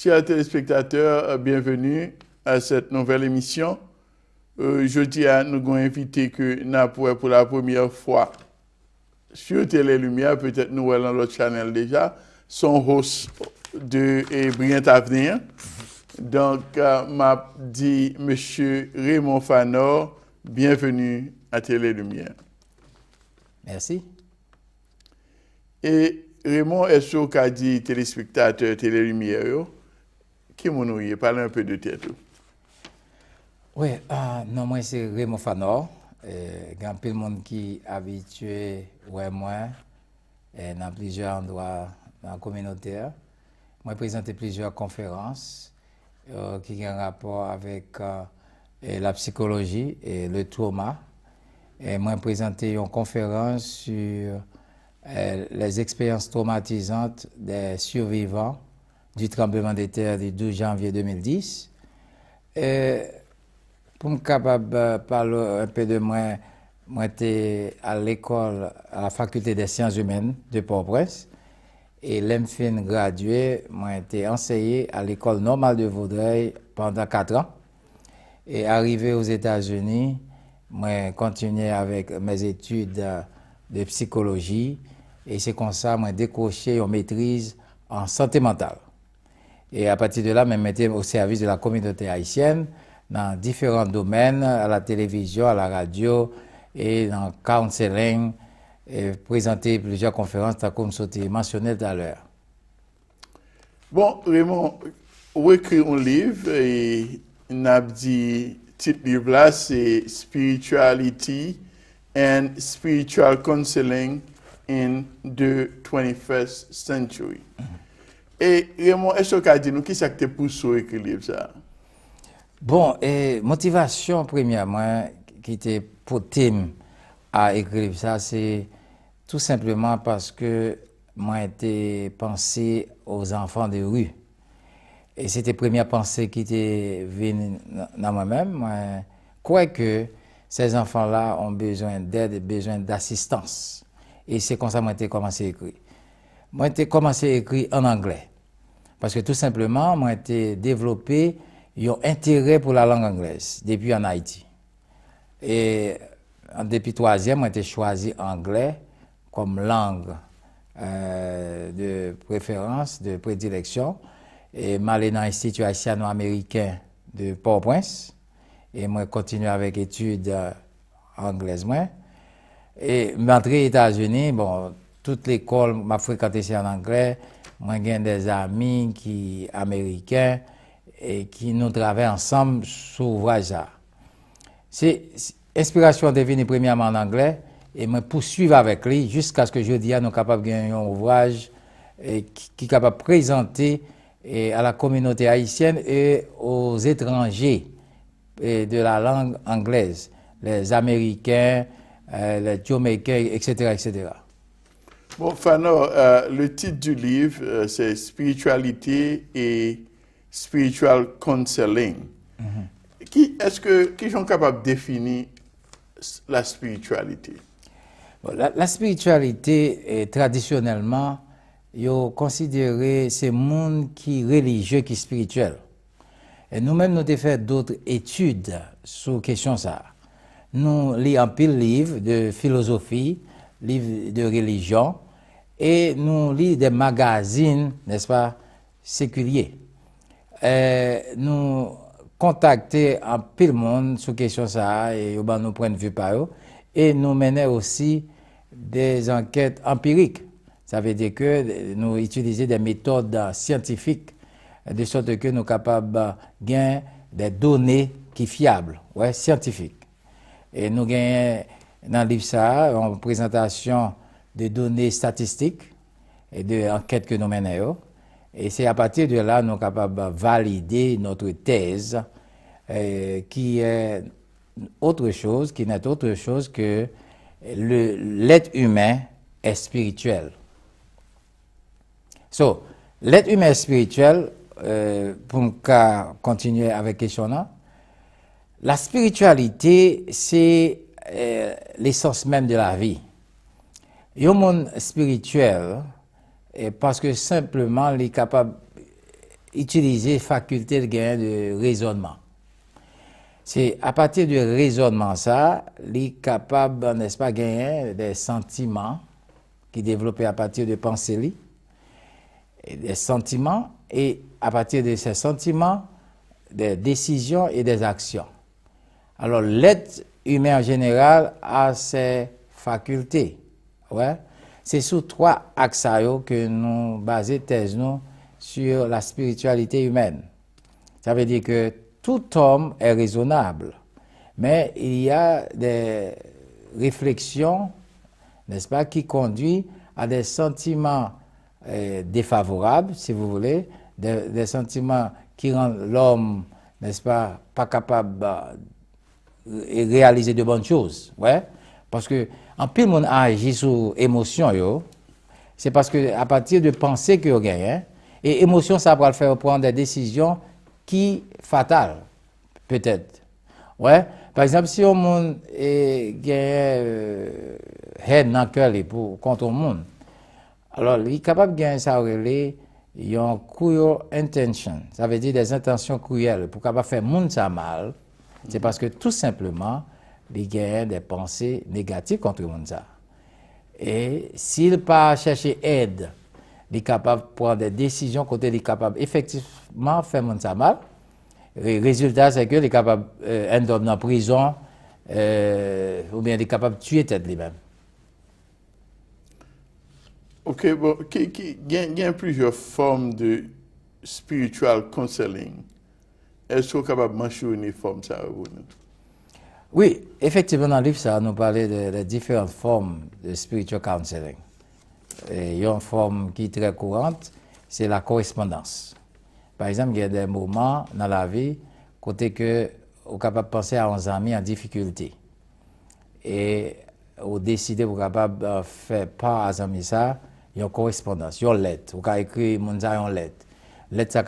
Chers téléspectateurs, bienvenue à cette nouvelle émission. Jeudi, nous avons invité que nous pour la première fois sur Télé Lumière, peut-être nous dans l'autre channel déjà, son host de Brillant Avenir. Donc, m'a dit Monsieur Raymond Fanor, bienvenue à Télé Lumière. Merci. Et Raymond, est-ce que qu'a dit téléspectateur Télé Lumière, qui m'en a parlé un peu de tête? Oui, non, moi c'est Raymond Fanor. Il y a peu de monde qui est habitué, ouais, moi, dans plusieurs endroits dans la communauté. Moi, j'ai présenté plusieurs conférences qui ont un rapport avec la psychologie et le trauma. Et moi, j'ai présenté une conférence sur les expériences traumatisantes des survivants du tremblement de terre du 12 janvier 2010. Pour me capable de parler un peu de moi, moi j'étais à l'école, à la faculté des sciences humaines de Port-au-Prince. Et l'emfin gradué, moi j'étais enseigné à l'école normale de Vaudreuil pendant 4 ans. Et arrivé aux États-Unis, moi continué avec mes études de psychologie. Et c'est comme ça, moi décroché une maîtrise en santé mentale. Et à partir de là, je me mettais au service de la communauté haïtienne dans différents domaines, à la télévision, à la radio et dans le counseling, et présenter plusieurs conférences, comme je mentionné tout à l'heure. Bon, Raymond, on écrit un livre et on a dit, le titre livre là, c'est Spirituality and Spiritual Counseling in the 21st Century. Et Raymond, est-ce que tu as dit nous qui c'est que tu poussé à écrire livre ça? Bon, et motivation premièrement qui était pour thème à écrire ça, c'est tout simplement parce que moi été pensé aux enfants de rue. Et c'était la première pensée qui était venue dans moi-même. Moi, crois que ces enfants-là ont besoin d'aide et besoin d'assistance. Et c'est comme ça que j'ai commencé à écrire. Moi, j'ai commencé à écrire en anglais. Parce que tout simplement, moi, j'ai développé un intérêt pour la langue anglaise depuis en Haïti. Et depuis 3e, moi, j'ai choisi anglais comme langue de préférence, de prédilection. Et je suis dans l'Institut haïtiano-américain de Port-au-Prince. Et moi, je continue avec études anglaises. Et m'entrée aux États-Unis, bon, toute l'école m'a fréquenté ici en anglais. Moi, j'ai des amis qui américains et qui nous travaillent ensemble sur l'ouvrage. C'est inspiration est venue premièrement en anglais et me poursuivre avec lui jusqu'à ce que je dise nous capables de gagner un ouvrage qui est capable de présenter à la communauté haïtienne et aux étrangers de la langue anglaise, les Américains, les Jamaïcains, etc., etc. Bon, Fano, le titre du livre, c'est Spiritualité et Spiritual Counseling. Est-ce qui sont capables de définir la spiritualité? Bon, la spiritualité, traditionnellement, est considéré ces monde qui religieux, qui spirituel. Et nous-mêmes, nous avons fait d'autres études sur la question ça. Nous lisons un pile livres de philosophie, livres de religion, et nous lisons des magazines, n'est-ce pas, séculiers. Nous contactons un pile monde sur la question ça, et nous prenons vue par eux, et nous menons aussi des enquêtes empiriques. Ça veut dire que nous utilisons des méthodes scientifiques de sorte que nous sommes capables de gagner des données qui sont fiables, ouais, scientifiques. Et nous gagnons dans le livre ça, une présentation de données statistiques et de enquêtes que nous menons. Et c'est à partir de là que nous sommes capables de valider notre thèse qui est autre chose, qui n'est autre chose que l'être humain est spirituel. So, l'être humain est spirituel, pour continuer avec la question là, la spiritualité, c'est l'essence même de la vie. Il y a un monde spirituel parce que simplement, il est capable utiliser faculté de gain de raisonnement. C'est à partir du raisonnement ça, il est capable, n'est-ce pas, gagner des sentiments qui développés à partir de pensées, des sentiments, et à partir de ces sentiments, des décisions et des actions. Alors, l'être humain en général a ses facultés. Ouais? C'est sur 3 axes que nous basons thèse nous sur la spiritualité humaine. Ça veut dire que tout homme est raisonnable, mais il y a des réflexions, n'est-ce pas, qui conduisent à des sentiments défavorables, si vous voulez, des sentiments qui rendent l'homme, n'est-ce pas capable de réaliser de bonnes choses. Ouais? Parce que en pile monde agit sur émotion, c'est parce que à partir de pensées que vous gagnez, et émotion, ça va le faire prendre des décisions qui fatales, peut-être. Ouais? Par exemple, si on monde gagne haine dans le cœur pour contre le monde, alors il est capable de gagner ça relais, il a cruel intention, ça veut dire des intentions cruelles pour capable faire monde ça mal. C'est parce que tout simplement, il gagne des pensées négatives contre le monde ça. Et s'il n'a pas cherché aide, il est capable de prendre des décisions côté il est capable effectivement faire monde ça mal. Le résultat, c'est qu'il est capable d'être dans la prison ou bien il est capable de tuer tête lui-même. Ok, bon, il y a plusieurs formes de spiritual counseling. Est-ce que vous êtes capable de mentionner une forme ça? Oui, effectivement, dans le livre, ça nous parlait de différentes formes de spiritual counseling. Il y a une forme qui est très courante, c'est la correspondance. Par exemple, il y a des moments dans la vie côté que vous êtes capable de penser à un ami en difficulté. Et vous décidez, vous êtes capable de faire part à un ami ça, il y a une correspondance, il y a une lettre. Vous pouvez écrire une lettre. Lettre, ça